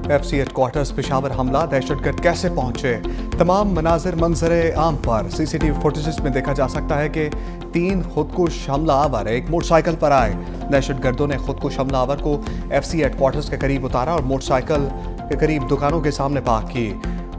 FC headquarters Peshawar हमला, दहशतगर्द कैसे पहुंचे? तमाम मनाजिर मंजर आम पर CCTV फुटेजेस में देखा जा सकता है कि 3 खुदकुश हमलावर एक मोटरसाइकिल पर आए। दहशतगर्दों ने खुदकुश हमलावर को FC हेडक्वार्टर्स के करीब उतारा और मोटरसाइकिल के करीब दुकानों के सामने पार्क की।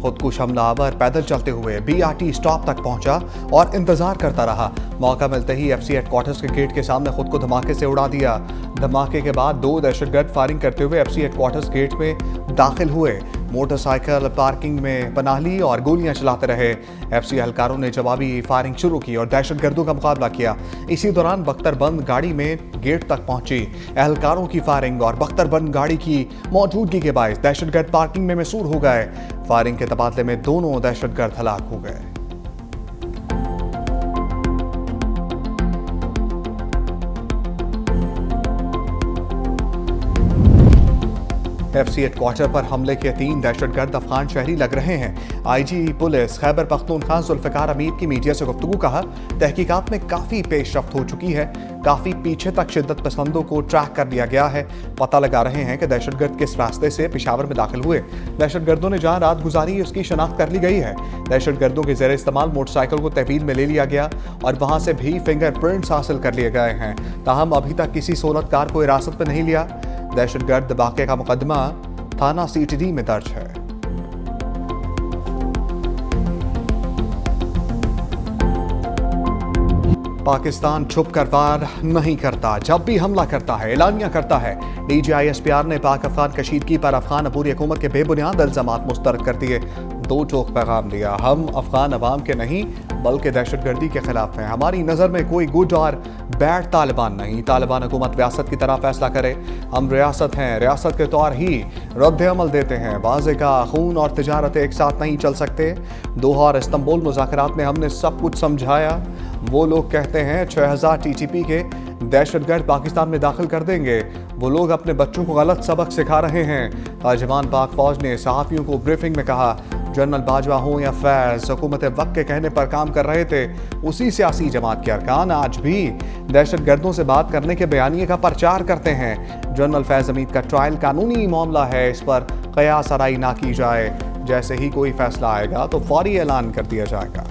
खुदकुश हमलावर पैदल चलते हुए BRT स्टॉप तक पहुंचा और इंतजार करता रहा। मौका मिलते ही FC हेडक्वार्टर्स के गेट के सामने खुद को धमाके से उड़ा दिया। धमाके के बाद 2 दहशतगर्द फायरिंग करते हुए FC हेडक्वार्टर्स गेट में दाखिल हुए। मोटरसाइकिल पार्किंग में पनाह ली और गोलियां चलाते रहे। FC एहलकारों ने जवाबी फायरिंग शुरू की और दहशतगर्दों का मुकाबला किया। इसी दौरान बख्तरबंद गाड़ी में गेट तक पहुंची। एहलकारों की फायरिंग और बख्तरबंद गाड़ी की मौजूदगी के बायस दहशतगर्द पार्किंग में मैसूर हो गए। फायरिंग के तबादले में दोनों दहशतगर्द हलाक हो गए। FC हेडक्वार्टर पर हमले के 3 दहशतगर्द अफगान शहरी लग रहे हैं। IG पुलिस खैबर पख्तूनख्वा जुल्फिकार अमीर की मीडिया से गुफ्तगू कहा, तहकीकात में काफ़ी पेशरफ्त हो चुकी है। काफ़ी पीछे तक शिद्दत पसंदों को ट्रैक कर लिया गया है। पता लगा रहे हैं कि दहशतगर्द किस रास्ते से पेशावर में दाखिल हुए। दहशतगर्दों ने जहां रात गुजारी उसकी शनाख्त कर ली गई है। दहशतगर्दों के ज़ेर इस्तेमाल मोटरसाइकिल को तहवील में ले लिया गया और वहां से भी फिंगरप्रिंट्स हासिल कर लिए गए हैं। ताहम अभी तक किसी सोलतकार को हिरासत में नहीं लिया। दहशतगर्द वाक़े का मुकदमा थाना CTD में दर्ज है। पाकिस्तान छुप कर वार नहीं करता, जब भी हमला करता है एलानिया करता है। DG ISPR ने पाक अफगान कशीदगी पर अफगान अबूरी हुकूमत के बेबुनियाद इल्जामात मुस्तरद कर दिए। 2 टोक पैगाम दिया, हम अफगान अवाम के नहीं बल्कि दहशतगर्दी के खिलाफ हैं। हमारी नज़र में कोई गुड और बैड तालिबान नहीं। तालिबान हुकूमत रियासत की तरह फैसला करे। हम रियासत हैं, रियासत के तौर ही रद्द अमल देते हैं। वाज़े का खून और तिजारत एक साथ नहीं चल सकते। दोहा और इस्तंबुल मुज़ाकरात में हमने सब कुछ समझाया। वो लोग कहते हैं 6000 TTP के दहशतगर्द पाकिस्तान में दाखिल कर देंगे। वो लोग अपने बच्चों को गलत सबक सिखा रहे हैं। तर्जमान पाक फौज ने सहाफ़ियों को ब्रीफिंग में कहा, जनरल बाजवा हों या फैज़, हुकूमत वक्त के कहने पर काम कर रहे थे। उसी सियासी जमात के अरकान आज भी दहशतगर्दों से बात करने के बयानिए का प्रचार करते हैं। जनरल फैज़ हमीद का ट्रायल कानूनी मामला है, इस पर क़यास आराई ना की जाए। जैसे ही कोई फैसला आएगा तो फौरी ऐलान कर दिया जाएगा।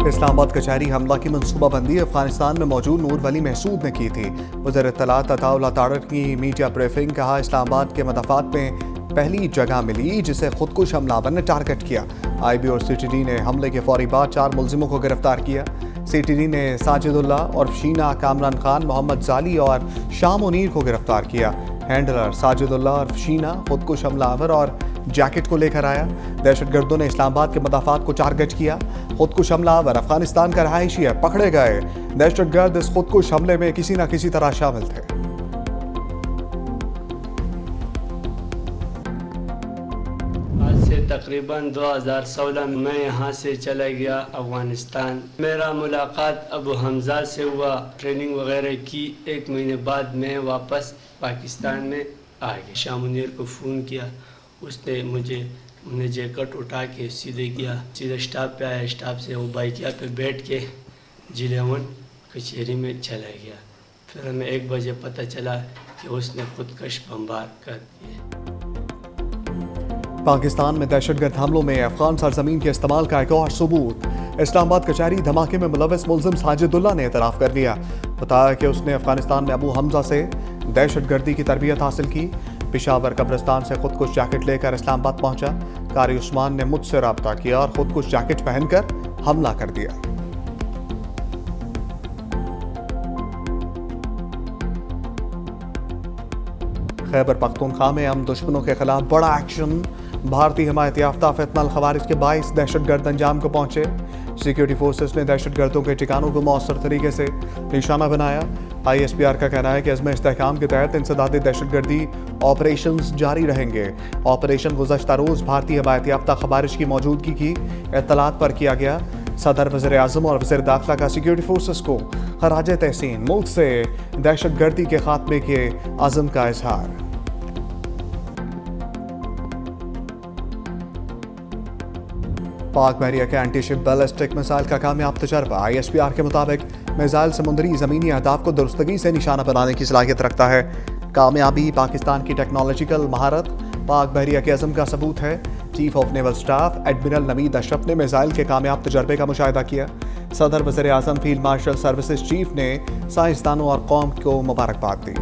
इस्लामाबाद कचहरी हमला की मनसूबाबंदी अफगानिस्तान में मौजूद नूर वली महसूद ने की थी। वज़ीर इत्तलात अताउल्लाह तारड़ की मीडिया ब्रीफिंग, कहा इस्लामाबाद के मदाफ़ात में पहली जगह मिली जिसे खुदकुश हमलावर ने टारगेट किया। IB और CTD ने हमले के फौरी बाद 4 मुलजिमों को गिरफ्तार किया। CTD ने साजिदुल्लाह और शीना, कामरान खान, मोहम्मद जाली और शाह मुनीर को गिरफ्तार किया। हैंडलर साजिदुल्लाह और शीना खुदकुश हमलावर और जैकेट को लेकर आया। दहशतगर्दों ने इस्लामाबाद के मदाफात को टारगेट किया। खुदकुश हमलावर अफगानिस्तान का रहायशी है, पकड़े गए। दहशतगर्द इस खुदकुश हमले में किसी न किसी तरह शामिल थे। आज से तकरीबन 2016 में मैं यहाँ से चला गया अफगानिस्तान। मेरा मुलाकात अबू हमजा से हुआ, ट्रेनिंग वगैरह की। 1 महीने बाद मैं वापस पाकिस्तान में आ गया। शाह मुनीर को फ़ोन किया, उसने मुझे जैकेट उठा के सीधे किया, सीधे स्टाफ पे आया। स्टाफ से वो बाइकिया पे बैठ के G11 कचहरी में चला गया। फिर हमें 1 बजे पता चला कि उसने खुदकश बमबार कर दिए। पाकिस्तान में दहशतगर्द हमलों में अफगान सरजमीन के इस्तेमाल का एक और सबूत। इस्लामाबाद कचहरी धमाके में मुलविस मुलजिम साजिदुल्लाह ने एतराफ़ कर लिया। बताया कि उसने अफगानिस्तान में अबू हमजा से दहशतगर्दी की तरबियत हासिल की। पेशावर कब्रिस्तान से खुदकुश जैकेट लेकर इस्लामाबाद पहुंचा। कारी उस्मान ने मुझसे रब्ता किया और खुदकुश जैकेट पहनकर हमला कर दिया। खैबर पख्तूनख्वा में हम दुश्मनों के खिलाफ बड़ा एक्शन। भारतीय हिमायत याफ्ता फितनल खवारिज के 22 दहशतगर्द अंजाम को पहुंचे। सिक्योरिटी फोर्सेस ने दहशतगर्दों के ठिकानों को मौसर तरीके से निशाना बनाया। ISPR का कहना है कि अज़्म इस्तेहकाम के तहत इंसदादी दहशतगर्दी ऑपरेशंस जारी रहेंगे। ऑपरेशन गुज़श्ता रोज़ भारतीय हिमायत याफ्ता खवारिज की मौजूदगी की इत्तलात पर किया गया। सदर, वज़ीर आज़म और वज़ीर दाखिला का सिक्योरिटी फोर्सेस को खराज तहसीन, मुल्क से दहशतगर्दी के खात्मे के अज़म का इजहार। पाक बहरिया के एंटी शिप बैलिस्टिक मिसाइल का कामयाब तजर्बा। ISPR के मुताबिक मिसाइल समुद्री ज़मीनी अहदाफ को दुरुस्तगी से निशाना बनाने की सलाहियत रखता है। कामयाबी पाकिस्तान की टेक्नोलॉजिकल महारत पाक बहरिया के अज़म का सबूत है। Chief of naval staff admiral Naveed Ashraf ने मिसाइल के कामयाब तजर्बे का मुशाहिदा किया। सदर वज़ीर आज़म फील्ड मार्शल सर्विसेज चीफ ने साइंसदानों और कौम को मुबारकबाद दी।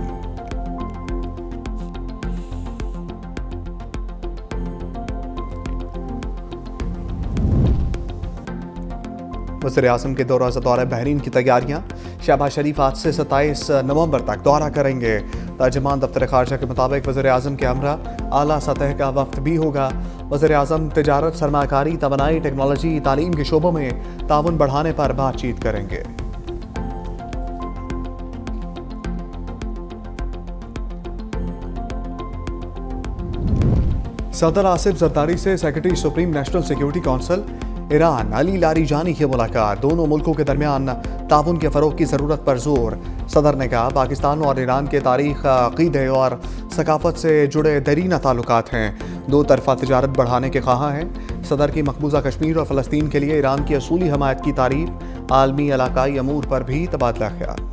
वज़ीर आज़म के दौरा बहरीन की तैयारियां। शहबाज शरीफ आज से 27 नवंबर तक दौरा करेंगे। तर्जुमान दफ्तर खारजा के मुताबिक वज़ीर आज़म के हमरा आला सतह का वफ्द भी होगा। वज़ीर आज़म तिजारत, सरमाकारी, तवानाई, टेक्नोलॉजी, तालीम के शोबों में ताउन बढ़ाने पर बातचीत करेंगे। सदर आसिफ जरदारी से secretary supreme national security council Iran Ali Larijani की मुलाकात। दोनों मुल्कों के दरमियान ताउन के फ़रोग की ज़रूरत पर जोर। सदर ने कहा पाकिस्तान और ईरान के तारीख़, अक़ीदे और सकाफ़त से जुड़े दरीना ताल्लुकात हैं। दो तरफ़ा तिजारत बढ़ाने के ख़्वाह हैं। सदर की मकबूजा कश्मीर और फ़लस्तीन के लिए ईरान की असूली हमायत की तारीफ़। आलमी इलाकाई अमूर पर भी तबादला ख्याल।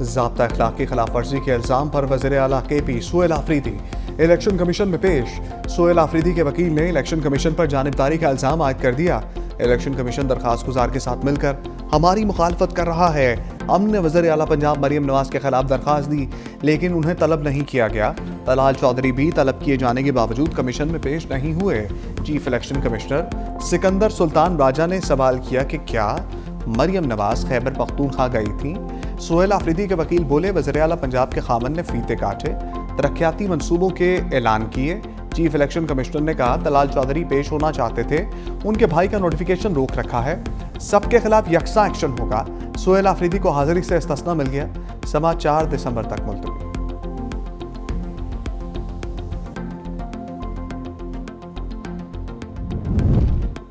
ज़ाब्ता अखलाक की खिलाफ वर्जी के इल्ज़ाम पर वज़ीर आला KP Suhail Afridi election commission में पेश। सुहेल आफरीदी के वकील ने इलेक्शन कमीशन पर जानिबदारी का इल्ज़ाम आयद कर दिया। इलेक्शन कमीशन दरखास्त गुजार के साथ मिलकर हमारी मुखालफत कर रहा है। हमने वज़ीर आला पंजाब मरियम नवाज के खिलाफ दरखास्त दी लेकिन उन्हें तलब नहीं किया गया। तलाल चौधरी भी तलब किए जाने के बावजूद कमीशन में पेश नहीं हुए। Chief election commissioner Sikandar Sultan Raja ने सवाल किया कि क्या मरियम नवाज खैबर पख्तूनख्वा गई थी। सुहेल आफरीदी के वकील बोले वज़ीर आला पंजाब के खामन ने फीते काटे, तरक्याती मंसूबों के ऐलान किए। चीफ इलेक्शन कमिश्नर ने कहा तलाल चौधरी पेश होना चाहते थे, उनके भाई का नोटिफिकेशन रोक रखा है। सबके खिलाफ यकसा एक्शन होगा। सुहेल आफरीदी को हाजिरी से इस्तिस्ना मिल गया। समा 4 दिसंबर तक मुलतवी।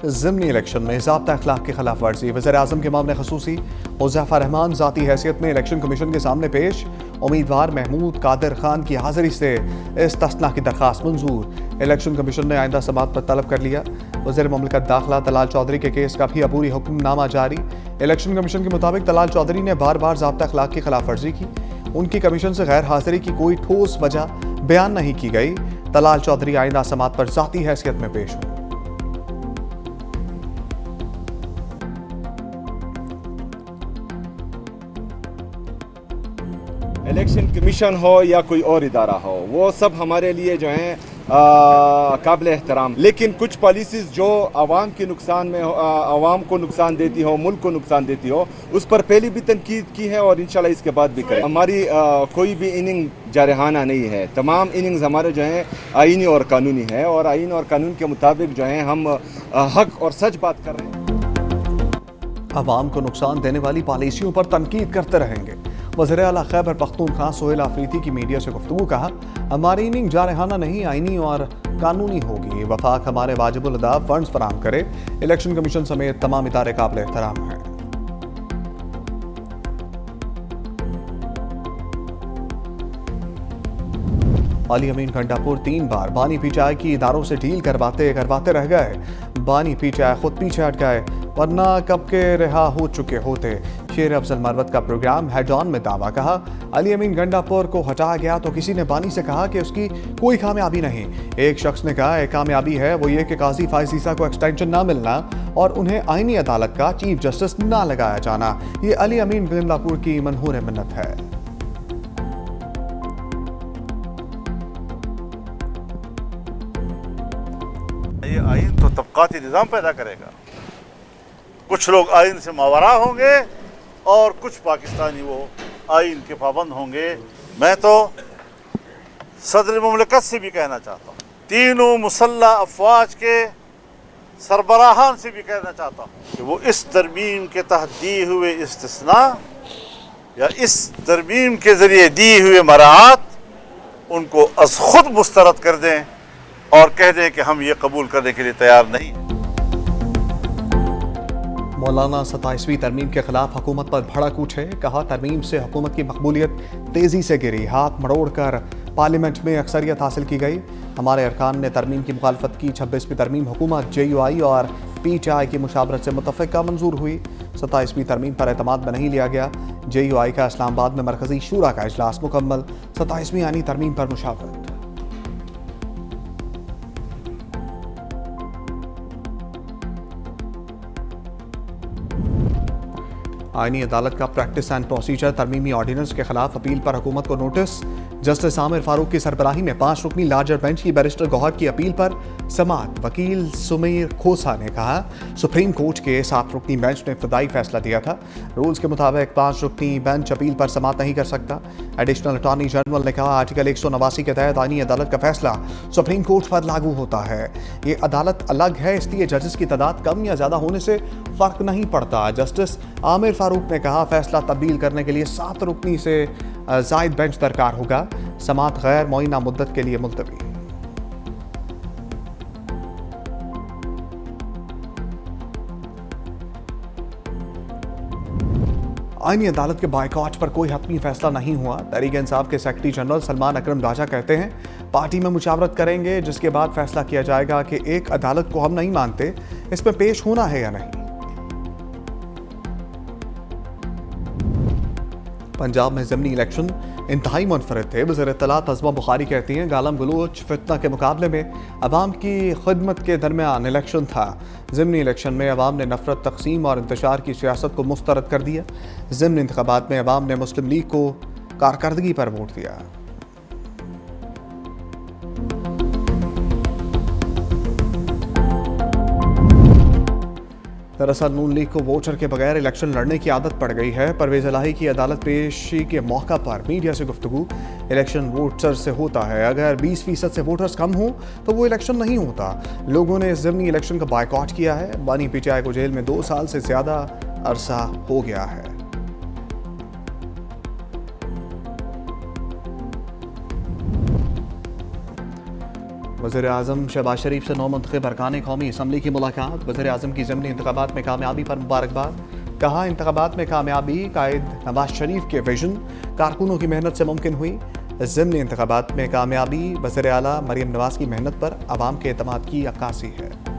ज़िमनी इलेक्शन में ज़ाब्ता अखलाक की खिलाफ वर्जी। वज़ीर आज़म के मामले खसूसी हुज़ैफ़ा रहमान ज़ाती हैसियत में इलेक्शन कमीशन के सामने पेश। उम्मीदवार महमूद कादिर खान की हाजिरी से इस्तिस्ना की दरखास्त मंजूर। इलेक्शन कमीशन ने आइंदा समात पर तलब कर लिया। वज़ीर मुमलिकत दाखिला तलाल चौधरी के केस का भी अबूरी हुक्मनामा जारी। इलेक्शन कमीशन के मुताबिक तलाल चौधरी ने बार बार ज़ाब्ता अखलाक की खिलाफ वर्जी की। उनकी कमीशन से गैर हाजिरी की कोई ठोस वजह बयान नहीं की गई। तलाल चौधरी आइंदा समात पर ज़ाती हैसियत में पेश हुए। इलेक्शन कमीशन हो या कोई और इदारा हो, वो सब हमारे लिए जो है काबिल एहतराम। लेकिन कुछ पॉलिसीज़ जो आवाम के नुकसान में आवाम को नुकसान देती हो, मुल्क को नुकसान देती हो, उस पर पहले भी तनकीद की है और इंशाल्लाह इसके बाद भी करें। हमारी कोई भी इनिंग जारहाना नहीं है। तमाम इनिंग्स हमारे जो हैं आईनी और कानूनी है और आईन और कानून के मुताबिक जो है हम हक और सच बात कर रहे हैं। आवाम को नुकसान देने वाली पॉलिसियों पर तनकीद करते रहेंगे। वज़ीर आला खैबर पख्तूनख्वा सुहेल आफरीदी की मीडिया से गुफ्तगू। कहा हमारी इनिंग जारहाना नहीं, आईनी और कानूनी होगी। वफाक हमारे वाजिबुल अदा फंड्स फराहम करे। इलेक्शन कमीशन समेत तमाम इदारे काबिल एहतराम हैं। अली अमीन घंटापुर 3 बार बानी पीचाई की इदारों से डील करवाते रह गए। बानी पीचाई खुद पीछे हट गए वरना कब के रिहा हो चुके होते। शेर अफजल मरवत का प्रोग्राम हेड ऑन में दावा। कहा अली अमीन गंडापुर को हटाया गया तो किसी ने बानी से कहा कि उसकी कोई कामयाबी नहीं। एक शख्स ने कहा एक कामयाबी है वो ये कि काजी फाइज ईसा को एक्सटेंशन ना मिलना और उन्हें आईनी अदालत का चीफ जस्टिस ना लगाया जाना। ये अली अमीन गंडापुर की मनहूर मिन्नत है। ये आइन तो तबकाती निज़ाम पैदा करेगा। कुछ लोग आइन से मावरा होंगे और कुछ पाकिस्तानी वो आइन के पाबंद होंगे। मैं तो सदर मुमलिकत से भी कहना चाहता हूँ, तीनों मुसल्लह अफवाज के सरबराहान से भी कहना चाहता हूँ कि वो इस तरमीम के तहत दिए हुए इस्तिस्ना या इस तरमीम के ज़रिए दी हुए मराहत उनको अज़ खुद मुस्तरद कर दें और कह दें कि हम ये कबूल करने के लिए तैयार नहीं। मौलाना 27वीं तरमीम के खिलाफ हुकूमत पर भड़क उठे। कहा तरमीम से हुकूमत की मकबूलियत तेजी से गिरी। हाथ मरोड़कर पार्लियामेंट में अक्सरियत हासिल की गई। हमारे अरकान ने तरमीम की मुखालफत की। 26वीं तरमीम हुकूमत, JUI और PTI की मुशावरत से मुतफ़िक़ा मंजूर हुई। 27वीं तरमीम पर एतमाद में नहीं लिया गया। JUI का इस्लामाबाद में मरकज़ी शूरा का इजलास मुकम्मल। 27वीं आनी तरमीम पर मुशावरत। आईनी अदालत का प्रैक्टिस एंड प्रोसीजर तरमीमी ऑर्डिनेंस के खिलाफ अपील पर हुकूमत को नोटिस। जस्टिस आमिर फारूक की सरबराही में 5 रुकनी लार्जर बेंच की बैरिस्टर गौहर की अपील पर समाअत। वकील सुमेर खोसा ने कहा, सुप्रीम कोर्ट के 7 रुकनी बेंच ने इब्तदाई फैसला दिया था। रूल्स के मुताबिक 5 रुकनी बेंच अपील पर समाअत नहीं कर सकता। एडिशनल अटॉर्नी जनरल ने कहा, आर्टिकल 189 के तहत आईनी अदालत का फैसला सुप्रीम कोर्ट पर लागू होता है। ये अदालत अलग है, इसलिए जजेस की तादाद कम या ज़्यादा होने से फ़र्क नहीं पड़ता। जस्टिस आमिर फारूक ने कहा, फैसला तब्दील करने के लिए 7 रुकनी से ज़ायद बेंच दरकार होगा। समाअत गैर मुअय्यना मुद्दत के लिए मुलतवी। आईनी अदालत के बायकॉट पर कोई हतमी फैसला नहीं हुआ। तहरीक इंसाफ के सेक्रेटरी जनरल सलमान अकरम राजा कहते हैं, पार्टी में मुशावरत करेंगे, जिसके बाद फैसला किया जाएगा कि एक अदालत को हम नहीं मानते, इसमें पेश होना है या नहीं। पंजाब में ज़िमनी इलेक्शन इंतहाई मुनफरद थे। वज़ीर इत्तलात अज़मा बुखारी कहती हैं, गालम गलोच फितना के मुकाबले में अवाम की खिदमत के दरमियान इलेक्शन था। ज़िमनी इलेक्शन में अवाम ने नफरत, तकसीम और इंतशार की सियासत को मुस्तरद कर दिया। ज़िमनी इंतखाबात में अवाम ने मुस्लिम लीग को कारकर्दगी पर वोट दिया। दरअसल नून लीग को वोटर के बगैर इलेक्शन लड़ने की आदत पड़ गई है। परवेज़ इलाही की अदालत पेशी के मौका पर मीडिया से गुफ्तगू, इलेक्शन वोटर से होता है, अगर 20% से वोटर्स कम हों तो वो इलेक्शन नहीं होता। लोगों ने ज़िमनी इलेक्शन का बायकॉट किया है। बानी PTI को जेल में 2 साल से ज़्यादा अरसा हो गया है। वज़ीर-ए-आज़म शहबाज शरीफ से नौमुंतखब अरकान कौमी असम्बली की मुलाकात। वज़ीर-ए-आज़म की ज़िमनी इंतखाबात में कामयाबी पर मुबारकबाद। कहा, इंतखाबात में कामयाबी कायद नवाज शरीफ के विजन, कारकुनों की मेहनत से मुमकिन हुई। ज़िमनी इंतखाबात में कामयाबी वज़ीर आला मरीम नवाज की मेहनत पर अवाम के एतमाद की अक्कासी है।